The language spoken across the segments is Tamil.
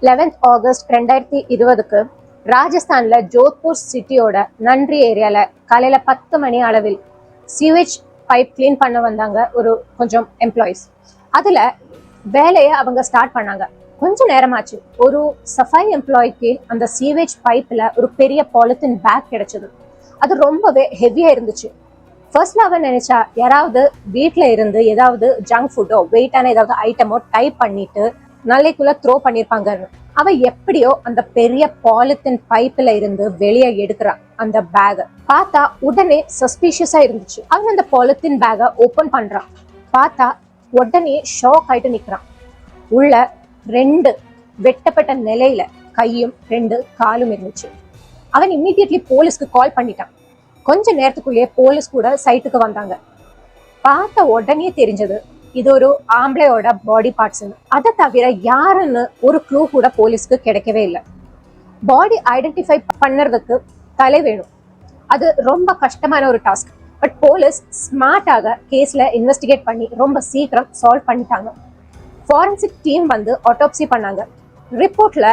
11th ஆகஸ்ட் 2020க்கு ராஜஸ்தான்ல ஜோத்பூர் சிட்டியோட நன்றி ஏரியால காலையில 10 மணி அளவில் சீவேஜ் பைப் கிளீன் பண்ண வந்தாங்க கொஞ்சம் எம்ப்ளாயிஸ். அதுல வேலையை அவங்க ஸ்டார்ட் பண்ணாங்க. கொஞ்ச நேரமாச்சு. ஒரு சஃபாய் எம்ப்ளாய்க்கு அந்த சீவேஜ் பைப்ல ஒரு பெரிய பாலித்தீன் பேக் கிடைச்சது. அது ரொம்பவே ஹெவியா இருந்துச்சு. ஃபர்ஸ்ட்ல அவன் நினைச்சா யாராவது வீட்டுல இருந்து ஏதாவது ஜங்க் ஃபுட்டோ வெயிட்டான ஏதாவது ஐட்டமோ டைப் பண்ணிட்டு நல்லைக்குள்ள த்ரோ பண்ணிருப்பாங்கன்னு. அவ எப்படியோ அந்த பெரிய பாலித்தீன் பைப்ல இருந்து வெளியே எடுக்கிறான் அந்த பேக. பார்த்தா உடனே சஸ்பீஷியஸா இருந்துச்சு. அவன் அந்த பாலித்தீன் பேக ஓபன் பண்றான். பார்த்தா உடனே ஷாக் ஆயிட்டு நிக்கிறான். உள்ள 2 வெட்டப்பட்ட நிலையில கையும் 2 காலும் இருந்துச்சு. அவன் இம்மீடியட்லி போலீஸ்க்கு கால் பண்ணிட்டான். கொஞ்ச நேரத்துக்குள்ளேயே போலீஸ் கூட சைட்டுக்கு வந்தாங்க. பார்த்த உடனே தெரிஞ்சது இது ஒரு ஆம்பளையோட பாடி பார்ட்ஸ். அதை தவிர யாருன்னு ஒரு க்ளூ கூட போலீஸ்க்கு கிடைக்கவே இல்லை. பாடி ஐடென்டிஃபை பண்ணுறதுக்கு தலை வேணும். அது ரொம்ப கஷ்டமான ஒரு டாஸ்க். பட் போலீஸ் ஸ்மார்ட்டாக கேஸ்ல இன்வெஸ்டிகேட் பண்ணி ரொம்ப சீக்கிரம் சால்வ் பண்ணிட்டாங்க. ஃபாரன்சிக் டீம் வந்து ஆட்டோப்சி பண்ணாங்க. ரிப்போர்ட்ல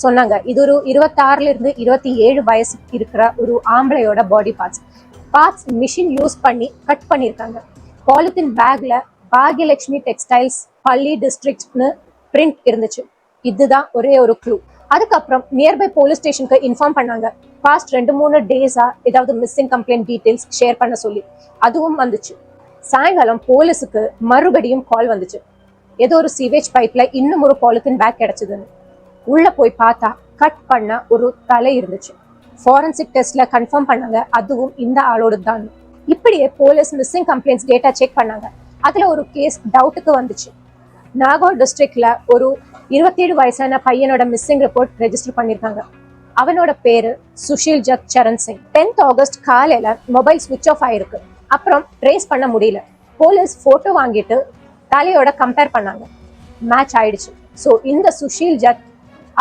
சொன்னாங்க இது ஒரு 26ல இருந்து 27 வயசு இருக்கிற ஒரு ஆம்பளையோட பாடி பார்ட்ஸ் மிஷின் யூஸ் பண்ணி கட் பண்ணியிருக்காங்க. பாலித்தீன் பேக்ல பாக்யலட்சுமி டெக்ஸ்டைல்ஸ் பள்ளி டிஸ்ட்ரிக்ட்னு பிரிண்ட் இருந்துச்சு. இதுதான் ஒரே ஒரு க்ளூ. அதுக்கப்புறம் நியர்பை போலீஸ் ஸ்டேஷனுக்கு இன்ஃபார்ம் பண்ணாங்க. பாஸ்ட் 2-3 டேஸா ஏதாவது மிஸ்ஸிங் கம்ப்ளைண்ட் டீடைல்ஸ் ஷேர் பண்ண சொல்லி. அதுவும் வந்துச்சு. சாயங்காலம் போலீஸுக்கு மறுபடியும் கால் வந்துச்சு. ஏதோ ஒரு சீவேஜ் பைப்ல இன்னும் ஒரு பாலித்தீன் பேக் கிடைச்சதுன்னு. உள்ள போய் பார்த்தா கட் பண்ண ஒரு தலை இருந்துச்சு. ஃபாரன்சிக் டெஸ்ட்ல கன்ஃபார்ம் பண்ணாங்க அதுவும் இந்த ஆளோடு தான். இப்படியே police missing complaints data check பண்ணாங்க. அதுல ஒரு கேஸ் டவுட்டுக்கு வந்துச்சு. நாகோர் டிஸ்ட்ரிக்ட்ல ஒரு 27 வயசான பையனோட மிஸ்ஸிங் ரிப்போர்ட் ரெஜிஸ்டர் பண்ணிருக்காங்க. அவனோட பேரு சுஷில் ஜத் சரண் சிங். 10th ஆகஸ்ட் காலையில மொபைல் ஸ்விட்ச் ஆஃப் ஆயிருக்கு. அப்புறம் ட்ரேஸ் பண்ண முடியல. போலீஸ் போட்டோ வாங்கிட்டு தலையோட கம்பேர் பண்ணாங்க. மேட்ச் ஆயிடுச்சு. ஸோ இந்த சுஷில் ஜத்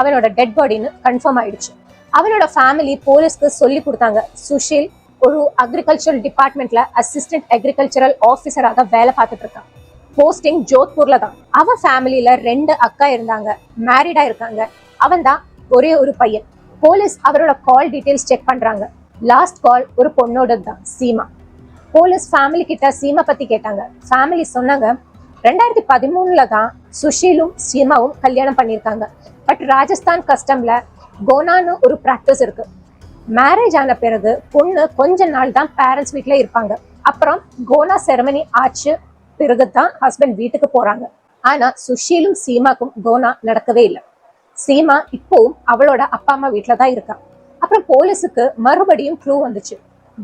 அவனோட டெட் பாடின்னு கன்ஃபார்ம் ஆயிடுச்சு. அவனோட ஃபேமிலி போலீஸ்க்கு சொல்லி கொடுத்தாங்க சுஷில் ஒரு அக்ரிகல்ச்சரல் டிபார்ட்மெண்ட்ல அசிஸ்டன்ட் அக்ரிகல்ச்சரல் ஆஃபீஸராக வேலை பார்த்துட்டு இருக்கான். போஸ்டிங் ஜோத்பூர்ல தான். அவன் ஃபேமிலியில 2 அக்கா இருந்தாங்க, மேரிடா இருக்காங்க. அவன் தான் ஒரே ஒரு பையன். போலீஸ் அவரோட கால் டீடைல்ஸ் செக் பண்றாங்க. லாஸ்ட் கால் ஒரு பொண்ணோட தான், சீமா. போலீஸ் ஃபேமிலி கிட்ட சீமா பத்தி கேட்டாங்க. ஃபேமிலி சொன்னாங்க 2013ல தான் சுஷீலும் சீமாவும் கல்யாணம் பண்ணியிருக்காங்க. பட் ராஜஸ்தான் கஸ்டம்ல கோனான்னு ஒரு பிராக்டிஸ் இருக்கு. மேரேஜ் ஆன பிறகு பொண்ணு கொஞ்ச நாள் தான் பேரண்ட்ஸ் வீட்டுல இருப்பாங்க. அப்புறம் கோனா செரமனி ஆச்சு பிறகுதான் ஹஸ்பண்ட் வீட்டுக்கு போறாங்க. ஆனா சுஷீலும் சீமாக்கும் கோனா நடக்கவே இல்லை. சீமா இப்பவும் அவளோட அப்பா அம்மா வீட்டுல தான் இருக்கா. அப்புறம் போலீஸுக்கு மறுபடியும் க்ளூ வந்துச்சு.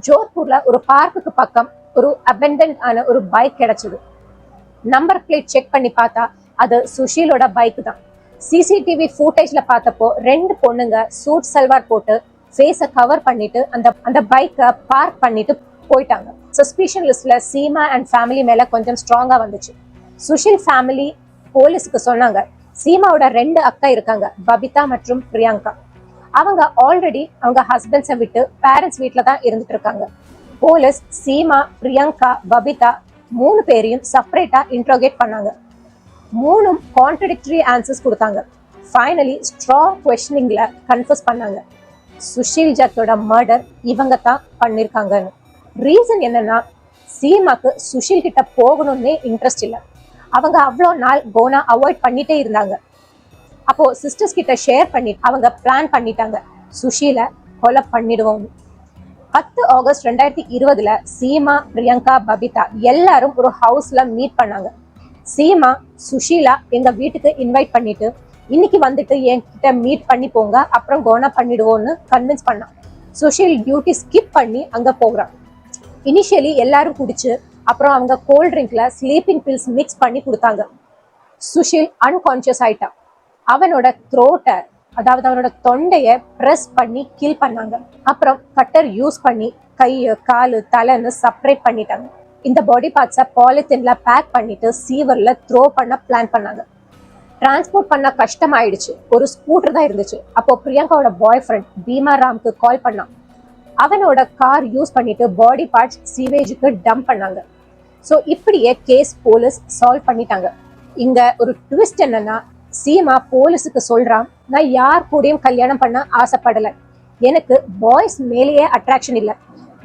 ஜோத்பூர்ல ஒரு பார்க்குக்கு பக்கம் ஒரு அபெண்டன்ட் ஆன ஒரு பைக் கிடைச்சது. நம்பர் பிளேட் செக் பண்ணி பார்த்தா அது சுஷீலோட பைக் தான். சிசிடிவி ஃபுட்டேஜ்ல பார்த்தப்போ 2 பொண்ணுங்க சூட் சல்வார் போட்டு ஃபேஸை கவர் பண்ணிட்டு அந்த பைக்கை பார்க் பண்ணிட்டு போயிட்டாங்க. சஸ்பிஷன் லிஸ்ட்ல சீமா அண்ட் ஃபேமிலி மேல கொஞ்சம் ஸ்ட்ராங்கா வந்துச்சு. சுஷில் ஃபேமிலி போலீஸுக்கு சொன்னாங்க சீமாவோட 2 அக்கா இருக்காங்க, பபிதா மற்றும் பிரியங்கா. அவங்க ஆல்ரெடி அவங்க ஹஸ்பண்ட்ஸை விட்டு பேரண்ட்ஸ் வீட்டில தான் இருந்துட்டு இருக்காங்க. போலீஸ் சீமா, பிரியங்கா, பபிதா 3 பேரையும் செப்பரேட்டா இன்ட்ரோகேட் பண்ணாங்க. 3 கான்ட்ரடிக்டரி ஆன்சர்ஸ் கொடுத்தாங்க. ஃபைனலி ஸ்ட்ராங் கொஸ்டினிங்ல கன்ஃபர்ஸ் பண்ணாங்க சுஷில் ஜத்தோட மர்டர் இவங்க தான் பண்ணிருக்காங்கன்னு. ரீசன் என்னன்னா சீமாக்கு சுஷில் கிட்ட போகணும்னே இன்ட்ரெஸ்ட் இல்லை. அவங்க அவ்வளோ நாள் கோனா அவாய்ட் பண்ணிட்டே இருந்தாங்க. அப்போ சிஸ்டர்ஸ் கிட்ட ஷேர் பண்ணி அவங்க பிளான் பண்ணிட்டாங்க சுஷீலை கொலை பண்ணிடுவோம். 10 ஆகஸ்ட் 2020ல சீமா, பிரியங்கா, பபிதா எல்லாரும் ஒரு ஹவுஸ்ல மீட் பண்ணாங்க. சீமா சுஷீலா எங்க வீட்டுக்கு இன்வைட் பண்ணிட்டு இன்னைக்கு வந்துட்டு என்கிட்ட மீட் பண்ணி போங்க, அப்புறம் கோனா பண்ணிடுவோம்னு கன்வின்ஸ் பண்ணான். சுஷீல் டியூட்டி ஸ்கிப் பண்ணி அங்க போகிறான். இனிஷியலி எல்லாரும் குடிச்சு அப்புறம் அவங்க கோல்ட் ட்ரிங்க்ல ஸ்லீப்பிங் பில்ஸ் மிக்ஸ் பண்ணி கொடுத்தாங்க. சுஷீல் அன்கான்சியஸ் ஆயிட்டான். அவனோட த்ரோட்டை, அதாவது அவனோட தொண்டைய பிரஸ் பண்ணி கில் பண்ணாங்க. அப்புறம் கட்டர் யூஸ் பண்ணி கையை, காலு, தலைன்னு செப்பரேட் பண்ணிட்டாங்க. இந்த பாடி பார்ட்ஸை பாலித்தீன்ல பேக் பண்ணிட்டு சீவர்ல த்ரோ பண்ண பிளான் பண்ணாங்க. டிரான்ஸ்போர்ட் பண்ண கஷ்டம் ஆயிடுச்சு. ஒரு ஸ்கூட்டர் தான் இருந்துச்சு. அப்போ பிரியங்காவோட பாய் ஃப்ரெண்ட் பீமா ராம்க்கு கால் பண்ணான். அவனோட கார் யூஸ் பண்ணிட்டு பாடி பார்ட்ஸ் சீவேஜுக்கு டம்ப் பண்ணாங்க. ஸோ இப்படியே கேஸ் போலீஸ் சால்வ் பண்ணிட்டாங்க. இங்க ஒரு ட்விஸ்ட் என்னன்னா, சீமா போலீஸுக்கு சொல்றான் நான் யார் கூடயும் கல்யாணம் பண்ண ஆசைப்படல. எனக்கு பாய்ஸ் மேலேயே அட்ராக்ஷன் இல்லை,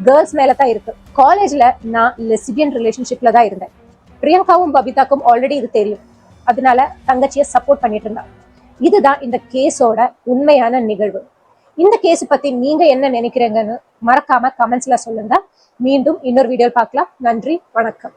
கேர்ள்ஸ் மேல தான் இருக்கு. காலேஜ்ல நான் லெஸ்பியன் ரிலேஷன்ஷிப்ல தான் இருந்தேன். பிரியங்காவும் பபிதாக்கும் ஆல்ரெடி இது தெரியும். அதனால தங்கச்சியை சப்போர்ட் பண்ணிட்டு இருந்தா. இதுதான் இந்த கேஸோட உண்மையான நிகழ்வு. இந்த கேஸ் பத்தி நீங்க என்ன நினைக்கிறீங்கன்னு மறக்காம கமெண்ட்ஸ்ல சொல்லுங்க. மீண்டும் இன்னொரு வீடியோ பார்க்கலாம். நன்றி, வணக்கம்.